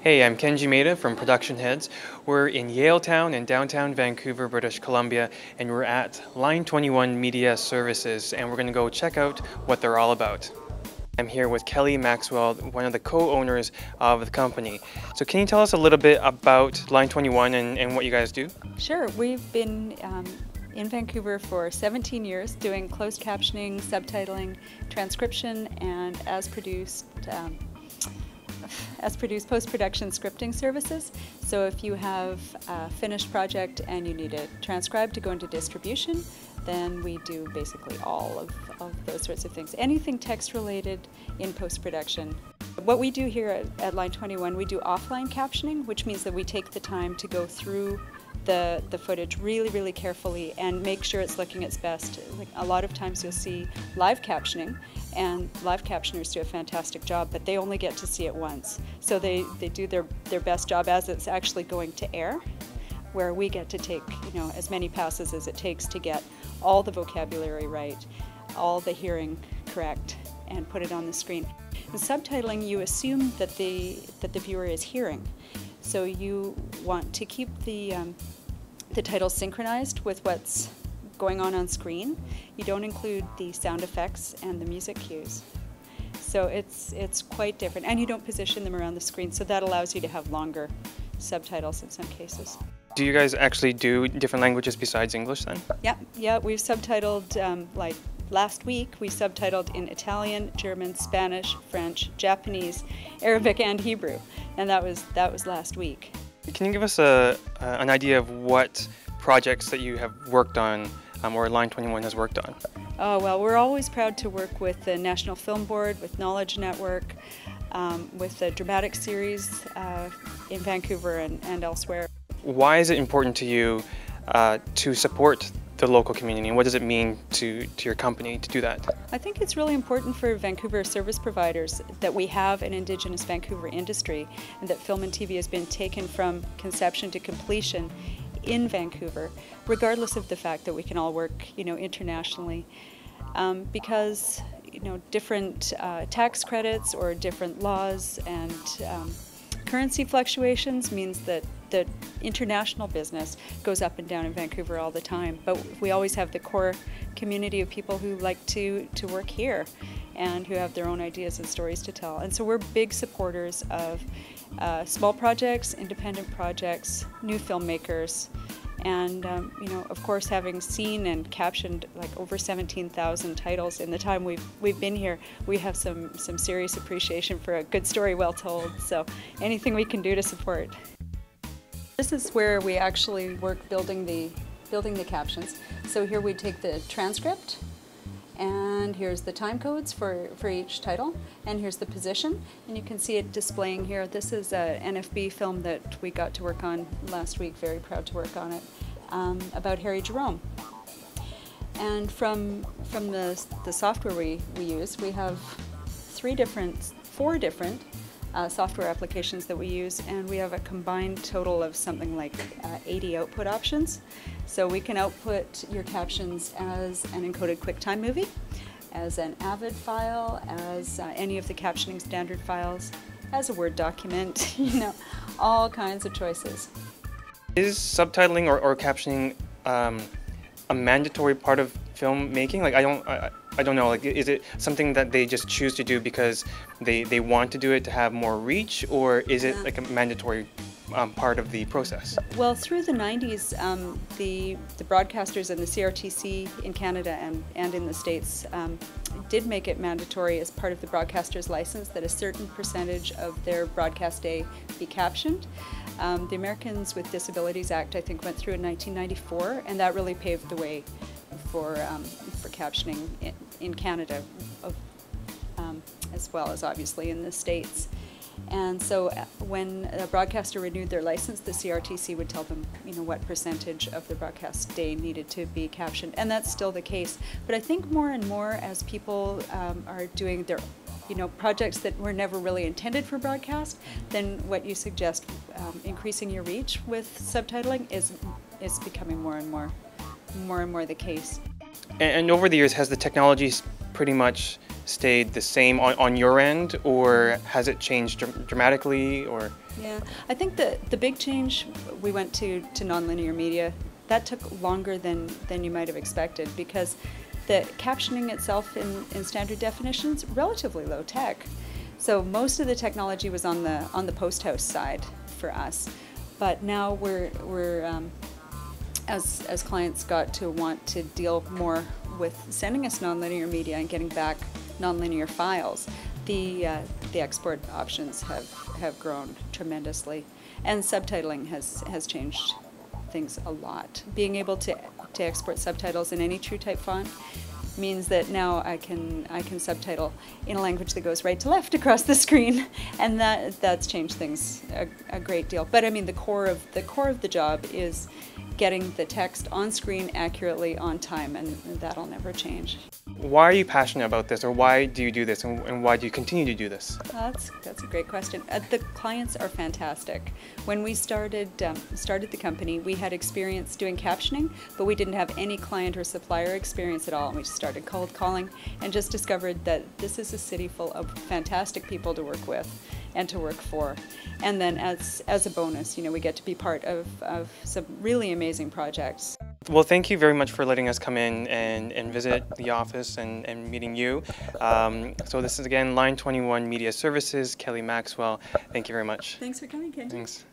Hey, I'm Kenji Maeda from Productionheads. We're in Yaletown in downtown Vancouver, British Columbia, and we're at Line 21 Media Services, and we're going to go check out what they're all about. I'm here with Kelly Maxwell, one of the co-owners of the company. So can you tell us a little bit about Line 21 and what you guys do? Sure. We've been in Vancouver for 17 years doing closed captioning, subtitling, transcription, and as produced post-production scripting services. So if you have a finished project and you need it transcribed to go into distribution, then we do basically all of those sorts of things. Anything text-related in post-production. What we do here at Line 21, we do offline captioning, which means that we take the time to go through the footage really carefully and make sure it's looking its best. Like a lot of times you'll see live captioning, and live captioners do a fantastic job, but they only get to see it once. So they do their best job as it's actually going to air, where we get to take as many passes as it takes to get all the vocabulary right, all the hearing correct, and put it on the screen. In subtitling, you assume that the viewer is hearing. So you want to keep the title synchronized with what's going on screen. You don't include the sound effects and the music cues. So it's quite different, and you don't position them around the screen, so that allows you to have longer subtitles in some cases. Do you guys actually do different languages besides English then? Yeah, we've subtitled, like last week we subtitled in Italian, German, Spanish, French, Japanese, Arabic, and Hebrew, and that was last week. Can you give us an idea of what projects that you have worked on or Line 21 has worked on? Oh, well, we're always proud to work with the National Film Board, with Knowledge Network, with the dramatic series in Vancouver and elsewhere. Why is it important to you to support the local community, and what does it mean to your company to do that? I think it's really important for Vancouver service providers that we have an Indigenous Vancouver industry, and that film and TV has been taken from conception to completion in Vancouver, regardless of the fact that we can all work internationally, because different tax credits or different laws and currency fluctuations means that the international business goes up and down in Vancouver all the time, but we always have the core community of people who like to work here and who have their own ideas and stories to tell. And so we're big supporters of small projects, independent projects, new filmmakers, and of course, having seen and captioned like over 17,000 titles in the time we've been here, we have some serious appreciation for a good story well told. So anything we can do to support. This is where we actually work building the captions. So here we take the transcript, and here's the time codes for each title, and here's the position, and you can see it displaying here. This is an NFB film that we got to work on last week, very proud to work on it, about Harry Jerome. And from the software we use, we have four different software applications that we use, and we have a combined total of something like 80 output options. So we can output your captions as an encoded QuickTime movie, as an AVID file, as any of the captioning standard files, as a Word document, all kinds of choices. Is subtitling or captioning a mandatory part of filmmaking? Like I don't know, like is it something that they just choose to do because they want to do it to have more reach, or is it like a mandatory part of the process? Well, through the 90s, the broadcasters and the CRTC in Canada and in the States did make it mandatory as part of the broadcaster's license that a certain percentage of their broadcast day be captioned. The Americans with Disabilities Act, I think, went through in 1994, and that really paved the way for captioning in Canada, as well as obviously in the States. And so when a broadcaster renewed their license, the CRTC would tell them, what percentage of the broadcast day needed to be captioned, and that's still the case. But I think more and more as people are doing their projects that were never really intended for broadcast, then what you suggest, increasing your reach with subtitling, is becoming more and more the case. And over the years, has the technology pretty much stayed the same on your end, or has it changed dramatically? Or Yeah, I think the big change, we went to nonlinear media. That took longer than you might have expected, because the captioning itself in standard definition's relatively low tech. So most of the technology was on the post house side for us, but now we're as clients got to want to deal more with sending us nonlinear media and getting back nonlinear files, the export options have grown tremendously, and subtitling has changed things a lot. Being able to export subtitles in any TrueType font means that now I can subtitle in a language that goes right to left across the screen, and that's changed things a great deal. But I mean, the core of the job is getting the text on screen accurately on time, and that'll never change. why are you passionate about this, or why do you do this, and why do you continue to do this? That's a great question. The clients are fantastic. When we started the company, we had experience doing captioning, but we didn't have any client or supplier experience at all. And we just started cold calling and just discovered that this is a city full of fantastic people to work with and to work for. And then as a bonus, we get to be part of some really amazing projects. Well, thank you very much for letting us come in and visit the office and meeting you. So this is again Line 21 Media Services, Kelly Maxwell. Thank you very much. Thanks for coming, Kenji. Thanks.